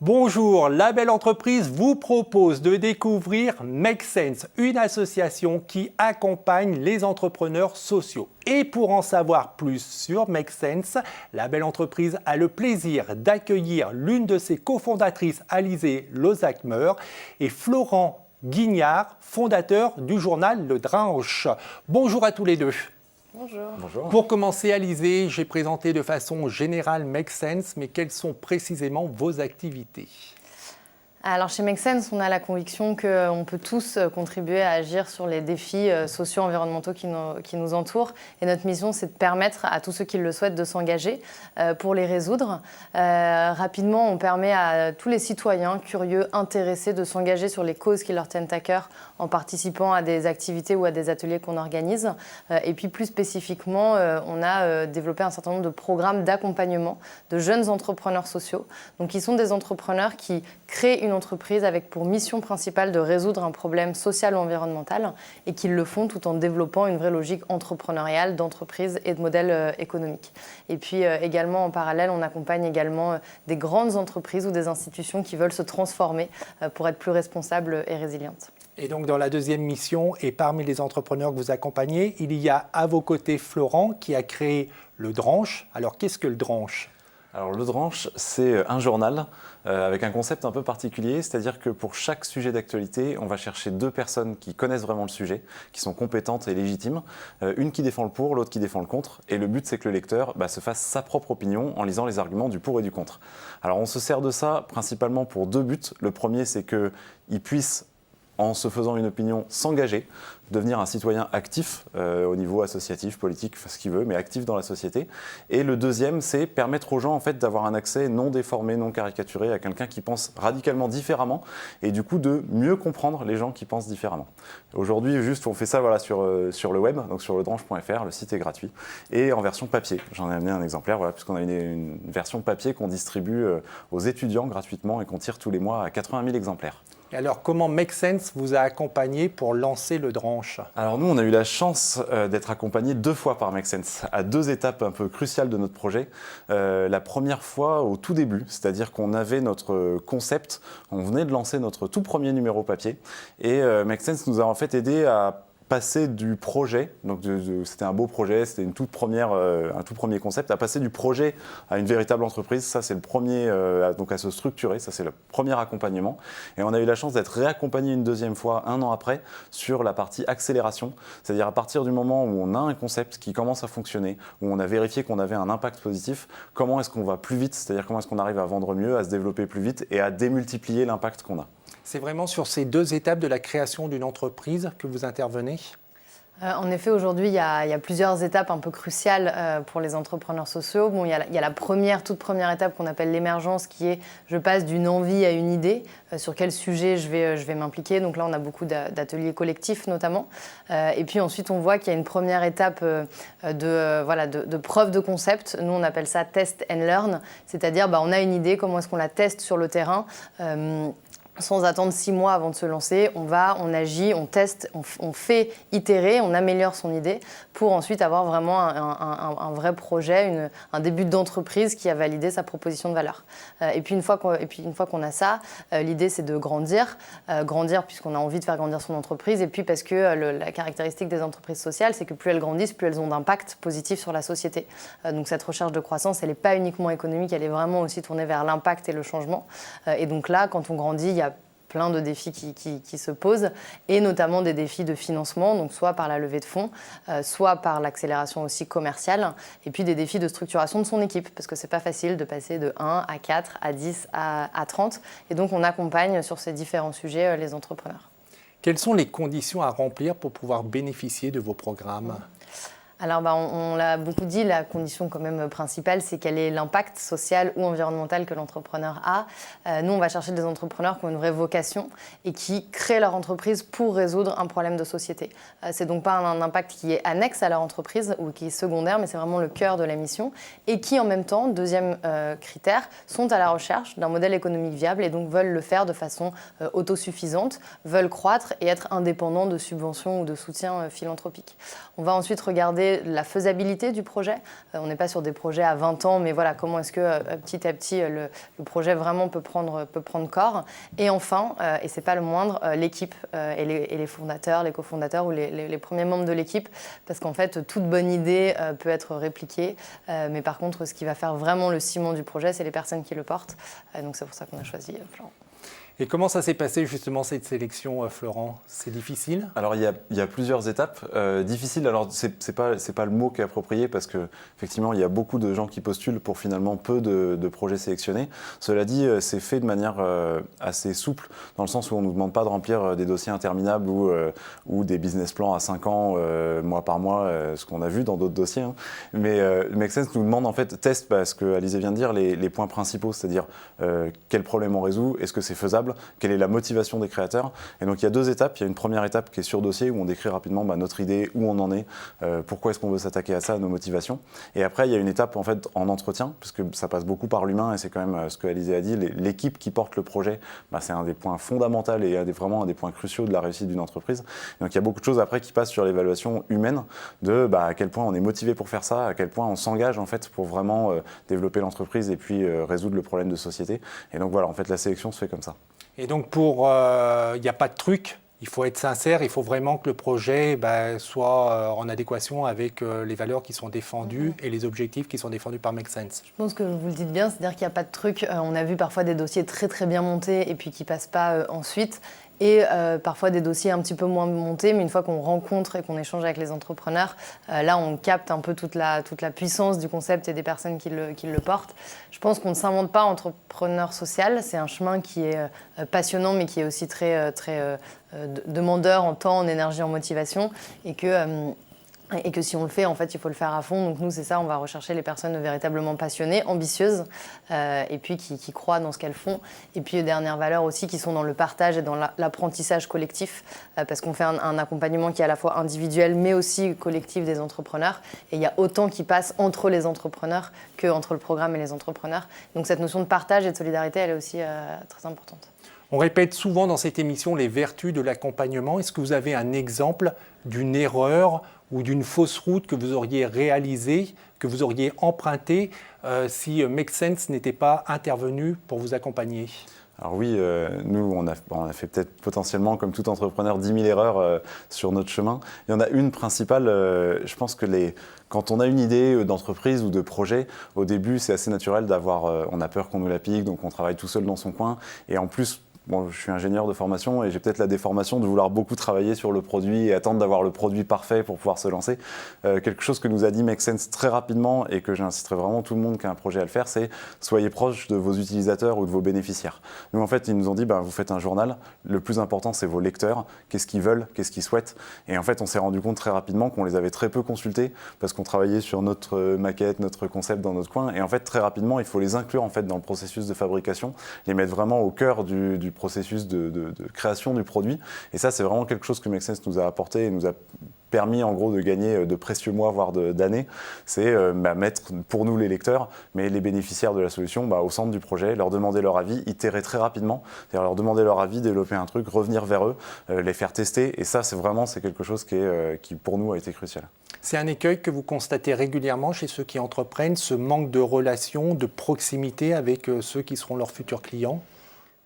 Bonjour, La Belle Entreprise vous propose de découvrir Make Sense, une association qui accompagne les entrepreneurs sociaux. Et pour en savoir plus sur Make Sense, La Belle Entreprise a le plaisir d'accueillir l'une de ses cofondatrices, Alizée Lozachmer, et Florent Guignard, fondateur du journal Le Dranche. Bonjour à tous les deux. Bonjour. Bonjour. Pour commencer, Alizée, j'ai présenté de façon générale Make Sense, mais quelles sont précisément vos activités ? Alors chez Make Sense, on a la conviction qu'on peut tous contribuer à agir sur les défis sociaux, environnementaux qui nous entourent. Et notre mission, c'est de permettre à tous ceux qui le souhaitent de s'engager pour les résoudre. Rapidement, on permet à tous les citoyens curieux, intéressés de s'engager sur les causes qui leur tiennent à cœur en participant à des activités ou à des ateliers qu'on organise. Et puis plus spécifiquement, on a développé un certain nombre de programmes d'accompagnement de jeunes entrepreneurs sociaux. Donc, ils sont des entrepreneurs qui créent une entreprise avec pour mission principale de résoudre un problème social ou environnemental et qui le font tout en développant une vraie logique entrepreneuriale, d'entreprise et de modèle économique. Et puis également en parallèle, on accompagne également des grandes entreprises ou des institutions qui veulent se transformer pour être plus responsables et résilientes. Et donc dans la deuxième mission, et parmi les entrepreneurs que vous accompagnez, il y a à vos côtés Florent qui a créé Le Dranche. Alors qu'est-ce que Le Dranche ? Alors Le Dranche, c'est un journal avec un concept un peu particulier, c'est-à-dire que pour chaque sujet d'actualité, on va chercher deux personnes qui connaissent vraiment le sujet, qui sont compétentes et légitimes, une qui défend le pour, l'autre qui défend le contre, et le but c'est que le lecteur se fasse sa propre opinion en lisant les arguments du pour et du contre. Alors on se sert de ça principalement pour deux buts. Le premier, c'est qu'il puisse, en se faisant une opinion, s'engager, devenir un citoyen actif au niveau associatif, politique, ce qu'il veut, mais actif dans la société. Et le deuxième, c'est permettre aux gens en fait, d'avoir un accès non déformé, non caricaturé à quelqu'un qui pense radicalement différemment et du coup de mieux comprendre les gens qui pensent différemment. Aujourd'hui, juste, on fait ça sur le web, donc sur ledranche.fr, le site est gratuit, et en version papier. J'en ai amené un exemplaire, puisqu'on a une version papier qu'on distribue aux étudiants gratuitement et qu'on tire tous les mois à 80 000 exemplaires. Et alors, comment Make Sense vous a accompagné pour lancer Le Dranche ? Alors nous, on a eu la chance d'être accompagnés 2 fois par Make Sense, à 2 étapes un peu cruciales de notre projet. La première fois, au tout début, c'est-à-dire qu'on avait notre concept, on venait de lancer notre tout premier numéro papier, et Make Sense nous a en fait aidé à passer du projet, donc c'était un beau projet, c'était un tout premier concept, à passer du projet à une véritable entreprise. Ça, c'est le premier, donc à se structurer, ça c'est le premier accompagnement. Et on a eu la chance d'être réaccompagné une deuxième fois, 1 an après, sur la partie accélération, c'est-à-dire à partir du moment où on a un concept qui commence à fonctionner, où on a vérifié qu'on avait un impact positif, comment est-ce qu'on va plus vite, c'est-à-dire comment est-ce qu'on arrive à vendre mieux, à se développer plus vite et à démultiplier l'impact qu'on a. C'est vraiment sur ces 2 étapes de la création d'une entreprise que vous intervenez ? En effet, aujourd'hui, il y a plusieurs étapes un peu cruciales pour les entrepreneurs sociaux. Bon, il y a la toute première étape qu'on appelle l'émergence, qui est je passe d'une envie à une idée, sur quel sujet je vais m'impliquer. Donc là, on a beaucoup d'ateliers collectifs notamment. Et puis ensuite, on voit qu'il y a une première étape de preuve de concept. Nous, on appelle ça test and learn, c'est-à-dire on a une idée, comment est-ce qu'on la teste sur le terrain sans attendre 6 mois avant de se lancer, on agit, on teste, on fait itérer, on améliore son idée pour ensuite avoir vraiment un vrai projet, un début d'entreprise qui a validé sa proposition de valeur. Et puis une fois qu'on a ça, l'idée c'est de grandir puisqu'on a envie de faire grandir son entreprise, et puis parce que la caractéristique des entreprises sociales, c'est que plus elles grandissent, plus elles ont d'impact positif sur la société. Donc cette recherche de croissance, elle n'est pas uniquement économique, elle est vraiment aussi tournée vers l'impact et le changement. Et donc là, quand on grandit, il y a plein de défis qui se posent, et notamment des défis de financement, donc soit par la levée de fonds, soit par l'accélération aussi commerciale, et puis des défis de structuration de son équipe, parce que c'est pas facile de passer de 1 à 4, à 10, à 30, et donc on accompagne sur ces différents sujets les entrepreneurs. Quelles sont les conditions à remplir pour pouvoir bénéficier de vos programmes ? Alors, on l'a beaucoup dit, la condition quand même principale, c'est quel est l'impact social ou environnemental que l'entrepreneur a. Nous, on va chercher des entrepreneurs qui ont une vraie vocation et qui créent leur entreprise pour résoudre un problème de société. C'est donc pas un impact qui est annexe à leur entreprise ou qui est secondaire, mais c'est vraiment le cœur de la mission, et qui, en même temps, deuxième critère, sont à la recherche d'un modèle économique viable et donc veulent le faire de façon autosuffisante, veulent croître et être indépendants de subventions ou de soutien philanthropique. On va ensuite regarder projet, la faisabilité du projet. On n'est pas sur des projets à 20 ans, mais voilà, comment est-ce que petit à petit le projet vraiment peut prendre corps. Et enfin, et c'est pas le moindre, l'équipe et les fondateurs, les cofondateurs ou les premiers membres de l'équipe, parce qu'en fait, toute bonne idée peut être répliquée, mais par contre, ce qui va faire vraiment le ciment du projet, c'est les personnes qui le portent. Donc c'est pour ça qu'on a choisi Florent. Et comment ça s'est passé justement cette sélection, Florent? C'est difficile? Alors il y a plusieurs étapes. Difficile, alors c'est pas le mot qui est approprié parce que effectivement il y a beaucoup de gens qui postulent pour finalement peu de projets sélectionnés. Cela dit, c'est fait de manière assez souple dans le sens où on ne nous demande pas de remplir des dossiers interminables ou des business plans à 5 ans, mois par mois, ce qu'on a vu dans d'autres dossiers. Hein. Mais Make Sense nous demande en fait, teste ce que Alizé vient de dire, les points principaux, c'est-à-dire quel problème on résout, est-ce que c'est faisable, quelle est la motivation des créateurs. Et donc il y a 2 étapes. Il y a une première étape qui est sur dossier où on décrit rapidement notre idée, où on en est, pourquoi est-ce qu'on veut s'attaquer à ça, nos motivations. Et après il y a une étape en fait en entretien, parce que ça passe beaucoup par l'humain et c'est quand même ce que Alizé a dit, l'équipe qui porte le projet, c'est un des points fondamentaux et vraiment un des points cruciaux de la réussite d'une entreprise. Donc il y a beaucoup de choses après qui passent sur l'évaluation humaine de à quel point on est motivé pour faire ça, à quel point on s'engage en fait pour vraiment développer l'entreprise et puis résoudre le problème de société. Et donc voilà, en fait la sélection se fait comme ça. Et donc, il n'y a pas de truc, il faut être sincère, il faut vraiment que le projet soit en adéquation avec les valeurs qui sont défendues et les objectifs qui sont défendus par Make Sense. Je pense que vous le dites bien, c'est-à-dire qu'il n'y a pas de truc. On a vu parfois des dossiers très très bien montés et puis qui ne passent pas ensuite. Et parfois des dossiers un petit peu moins montés, mais une fois qu'on rencontre et qu'on échange avec les entrepreneurs, là on capte un peu toute la puissance du concept et des personnes qui le portent. Je pense qu'on ne s'invente pas entrepreneur social, c'est un chemin qui est passionnant mais qui est aussi très demandeur en temps, en énergie, en motivation, et que si on le fait, en fait, il faut le faire à fond. Donc nous, c'est ça, on va rechercher les personnes véritablement passionnées, ambitieuses, et puis qui croient dans ce qu'elles font. Et puis, dernière valeur aussi, qui sont dans le partage et dans l'apprentissage collectif, parce qu'on fait un accompagnement qui est à la fois individuel, mais aussi collectif des entrepreneurs. Et il y a autant qui passe entre les entrepreneurs qu'entre le programme et les entrepreneurs. Donc cette notion de partage et de solidarité, elle est aussi très importante. On répète souvent dans cette émission les vertus de l'accompagnement. Est-ce que vous avez un exemple d'une erreur ou d'une fausse route que vous auriez réalisée, que vous auriez empruntée si Make Sense n'était pas intervenu pour vous accompagner? Alors oui, nous, on a fait peut-être potentiellement, comme tout entrepreneur, 10 000 erreurs sur notre chemin. Il y en a une principale, je pense que quand on a une idée d'entreprise ou de projet, au début, c'est assez naturel on a peur qu'on nous la pique, donc on travaille tout seul dans son coin. Et en plus, je suis ingénieur de formation et j'ai peut-être la déformation de vouloir beaucoup travailler sur le produit et attendre d'avoir le produit parfait pour pouvoir se lancer. Quelque chose que nous a dit Make Sense très rapidement et que j'inciterai vraiment tout le monde qui a un projet à le faire, c'est soyez proche de vos utilisateurs ou de vos bénéficiaires. Nous, en fait, ils nous ont dit, vous faites un journal, le plus important, c'est vos lecteurs, qu'est-ce qu'ils veulent, qu'est-ce qu'ils souhaitent. Et en fait, on s'est rendu compte très rapidement qu'on les avait très peu consultés parce qu'on travaillait sur notre maquette, notre concept dans notre coin. Et en fait, très rapidement, il faut les inclure en fait, dans le processus de fabrication, les mettre vraiment au cœur du processus de création du produit. Et ça, c'est vraiment quelque chose que Make Sense nous a apporté et nous a permis en gros de gagner de précieux mois, voire d'années. C'est mettre pour nous les lecteurs, mais les bénéficiaires de la solution au centre du projet, leur demander leur avis, itérer très rapidement, c'est-à-dire leur demander leur avis, développer un truc, revenir vers eux, les faire tester. Et ça, c'est quelque chose qui pour nous a été crucial. C'est un écueil que vous constatez régulièrement chez ceux qui entreprennent, ce manque de relation, de proximité avec ceux qui seront leurs futurs clients?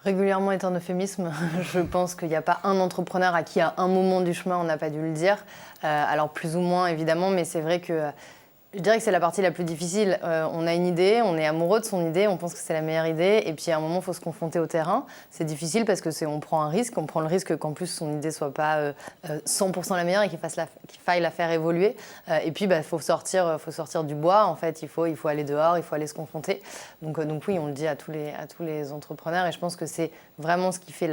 Régulièrement est un euphémisme. Je pense qu'il n'y a pas un entrepreneur à qui, à un moment du chemin, on n'a pas dû le dire. Alors plus ou moins, évidemment, mais c'est vrai que je dirais que c'est la partie la plus difficile. On a une idée, on est amoureux de son idée, on pense que c'est la meilleure idée, et puis à un moment, il faut se confronter au terrain. C'est difficile parce que on prend un risque, on prend le risque qu'en plus son idée soit pas 100% la meilleure et qu'il faille la faire évoluer. Et puis, faut sortir du bois. En fait, il faut aller dehors, il faut aller se confronter. Donc oui, on le dit à tous les entrepreneurs, et je pense que c'est vraiment ce qui fait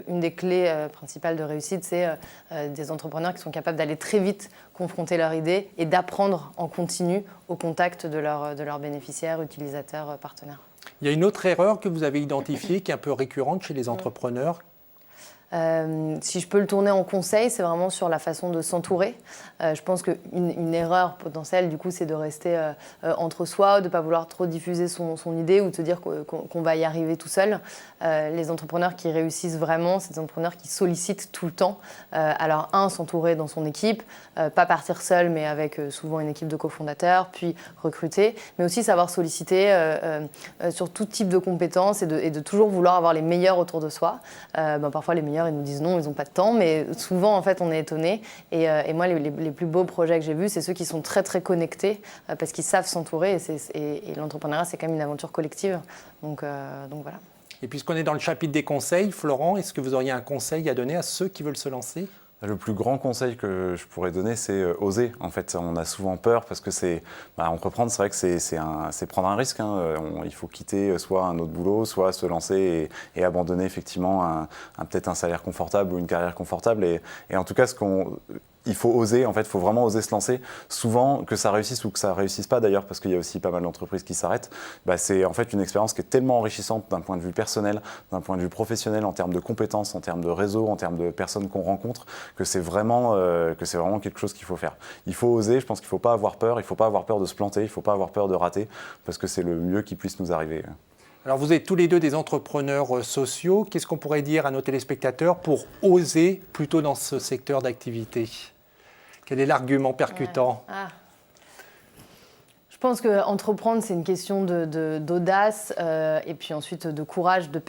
une des clés principales de réussite, c'est des entrepreneurs qui sont capables d'aller très vite confronter leur idée et d'apprendre en continu au contact de leurs bénéficiaires, utilisateurs, partenaires. Il y a une autre erreur que vous avez identifiée qui est un peu récurrente chez les entrepreneurs? Si je peux le tourner en conseil, c'est vraiment sur la façon de s'entourer. Je pense qu'une erreur potentielle, du coup, c'est de rester entre soi, de ne pas vouloir trop diffuser son idée ou de se dire qu'on va y arriver tout seul. Les entrepreneurs qui réussissent vraiment, c'est des entrepreneurs qui sollicitent tout le temps. Alors, s'entourer dans son équipe, pas partir seul, mais avec souvent une équipe de cofondateurs, puis recruter, mais aussi savoir solliciter sur tout type de compétences et de toujours vouloir avoir les meilleurs autour de soi. Parfois, les meilleurs, ils nous disent non, ils n'ont pas de temps, mais souvent, en fait, on est étonné. Et moi, les plus beaux projets que j'ai vus, c'est ceux qui sont très, très connectés parce qu'ils savent s'entourer. Et l'entrepreneuriat, c'est quand même une aventure collective. Donc voilà. Et puisqu'on est dans le chapitre des conseils, Florent, est-ce que vous auriez un conseil à donner à ceux qui veulent se lancer ? Le plus grand conseil que je pourrais donner, c'est oser. En fait, on a souvent peur parce que entreprendre, c'est vrai que c'est prendre un risque. Il faut quitter soit un autre boulot, soit se lancer et abandonner effectivement peut-être un salaire confortable ou une carrière confortable. Et en tout cas, il faut oser, en fait, il faut vraiment oser se lancer. Souvent, que ça réussisse ou que ça ne réussisse pas d'ailleurs, parce qu'il y a aussi pas mal d'entreprises qui s'arrêtent, c'est en fait une expérience qui est tellement enrichissante d'un point de vue personnel, d'un point de vue professionnel, en termes de compétences, en termes de réseau, en termes de personnes qu'on rencontre, que c'est vraiment quelque chose qu'il faut faire. Il faut oser, je pense qu'il ne faut pas avoir peur, il ne faut pas avoir peur de se planter, il ne faut pas avoir peur de rater, parce que c'est le mieux qui puisse nous arriver. Alors vous êtes tous les deux des entrepreneurs sociaux. Qu'est-ce qu'on pourrait dire à nos téléspectateurs pour oser plutôt dans ce secteur d'activité ? Quel est l'argument percutant ? Je pense qu'entreprendre, c'est une question d'audace et puis ensuite de courage, de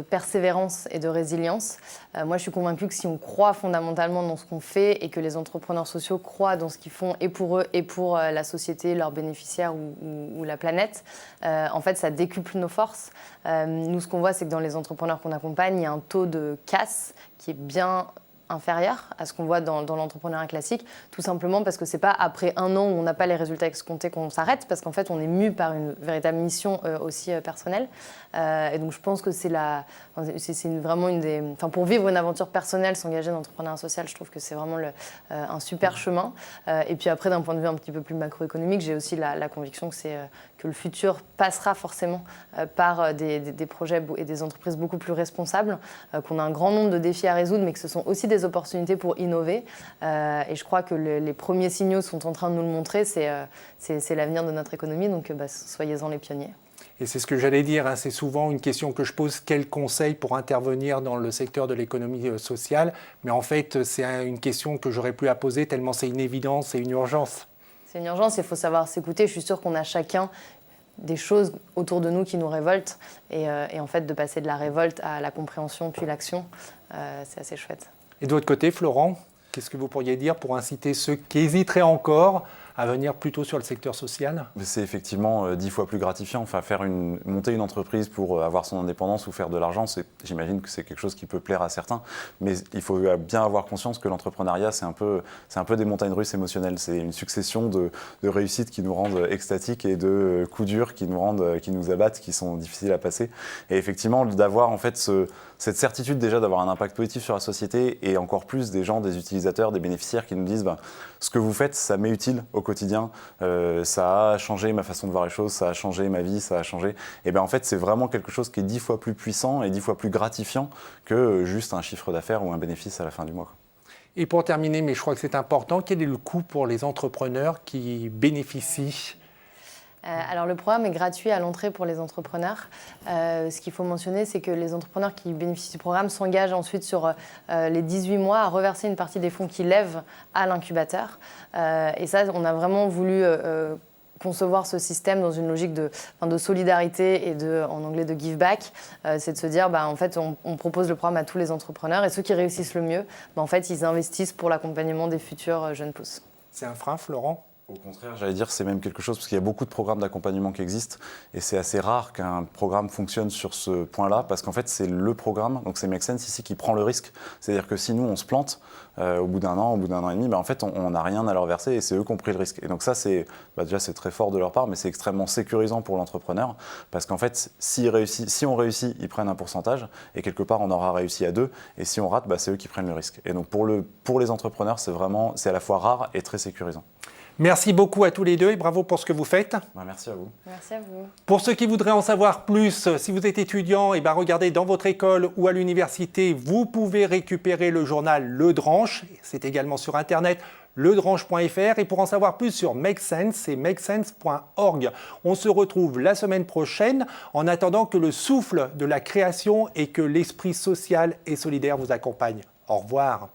persévérance et de résilience. Moi, je suis convaincue que si on croit fondamentalement dans ce qu'on fait et que les entrepreneurs sociaux croient dans ce qu'ils font et pour eux et pour la société, leurs bénéficiaires ou la planète, en fait, ça décuple nos forces. Nous, ce qu'on voit, c'est que dans les entrepreneurs qu'on accompagne, il y a un taux de casse qui est bien inférieur à ce qu'on voit dans l'entrepreneuriat classique, tout simplement parce que c'est pas après un an où on n'a pas les résultats escomptés qu'on s'arrête, parce qu'en fait on est mu par une véritable mission aussi personnelle. Et donc je pense que c'est vraiment une des... Enfin, pour vivre une aventure personnelle, s'engager dans l'entrepreneuriat social, je trouve que c'est vraiment un super chemin. Et puis après, d'un point de vue un petit peu plus macroéconomique, j'ai aussi la conviction que le futur passera forcément par des projets et des entreprises beaucoup plus responsables, qu'on a un grand nombre de défis à résoudre, mais que ce sont aussi des opportunités pour innover. Et je crois que les premiers signaux sont en train de nous le montrer. C'est l'avenir de notre économie, donc soyez-en les pionniers. Et c'est ce que j'allais dire, c'est souvent une question que je pose, quel conseil pour intervenir dans le secteur de l'économie sociale ? Mais en fait, c'est une question que j'aurais plus à poser tellement c'est une évidence et une urgence. C'est une urgence, il faut savoir s'écouter. Je suis sûre qu'on a chacun des choses autour de nous qui nous révoltent. Et en fait, de passer de la révolte à la compréhension puis l'action, c'est assez chouette. Et de votre côté, Florent, qu'est-ce que vous pourriez dire pour inciter ceux qui hésiteraient encore à venir plutôt sur le secteur social ? C'est effectivement 10 fois plus gratifiant. Enfin, monter une entreprise pour avoir son indépendance ou faire de l'argent, j'imagine que c'est quelque chose qui peut plaire à certains. Mais il faut bien avoir conscience que l'entrepreneuriat, c'est un peu des montagnes russes émotionnelles. C'est une succession de réussites qui nous rendent extatiques et de coups durs qui nous abattent, qui sont difficiles à passer. Et effectivement, d'avoir en fait cette certitude déjà d'avoir un impact positif sur la société et encore plus des gens, des utilisateurs, des bénéficiaires qui nous disent ce que vous faites, ça m'est utile au quotidien, ça a changé ma façon de voir les choses, ça a changé ma vie, ça a changé. Et bien en fait, c'est vraiment quelque chose qui est 10 fois plus puissant et 10 fois plus gratifiant que juste un chiffre d'affaires ou un bénéfice à la fin du mois. Et pour terminer, mais je crois que c'est important, quel est le coût pour les entrepreneurs qui bénéficient ? Alors le programme est gratuit à l'entrée pour les entrepreneurs. Ce qu'il faut mentionner, c'est que les entrepreneurs qui bénéficient du programme s'engagent ensuite sur les 18 mois à reverser une partie des fonds qu'ils lèvent à l'incubateur. Et ça, on a vraiment voulu concevoir ce système dans une logique de solidarité et en anglais de give back. C'est de se dire, en fait, on propose le programme à tous les entrepreneurs et ceux qui réussissent le mieux, en fait, ils investissent pour l'accompagnement des futurs jeunes pousses. C'est un frein, Florent ? Au contraire, j'allais dire c'est même quelque chose parce qu'il y a beaucoup de programmes d'accompagnement qui existent et c'est assez rare qu'un programme fonctionne sur ce point-là parce qu'en fait c'est le programme, donc c'est Make Sense ici qui prend le risque. C'est-à-dire que si nous on se plante au bout d'un an, au bout d'un an et demi, en fait on n'a rien à leur verser et c'est eux qui ont pris le risque. Et donc ça déjà c'est très fort de leur part, mais c'est extrêmement sécurisant pour l'entrepreneur parce qu'en fait si on réussit, ils prennent un pourcentage et quelque part on aura réussi à 2 et si on rate, c'est eux qui prennent le risque. Et donc pour les entrepreneurs c'est à la fois rare et très sécurisant. Merci beaucoup à tous les deux et bravo pour ce que vous faites. Merci à vous. Merci à vous. Pour ceux qui voudraient en savoir plus, si vous êtes étudiant, regardez dans votre école ou à l'université, vous pouvez récupérer le journal Le Dranche. C'est également sur Internet, ledranche.fr. Et pour en savoir plus sur Make Sense, c'est makesense.org. On se retrouve la semaine prochaine en attendant que le souffle de la création et que l'esprit social et solidaire vous accompagne. Au revoir.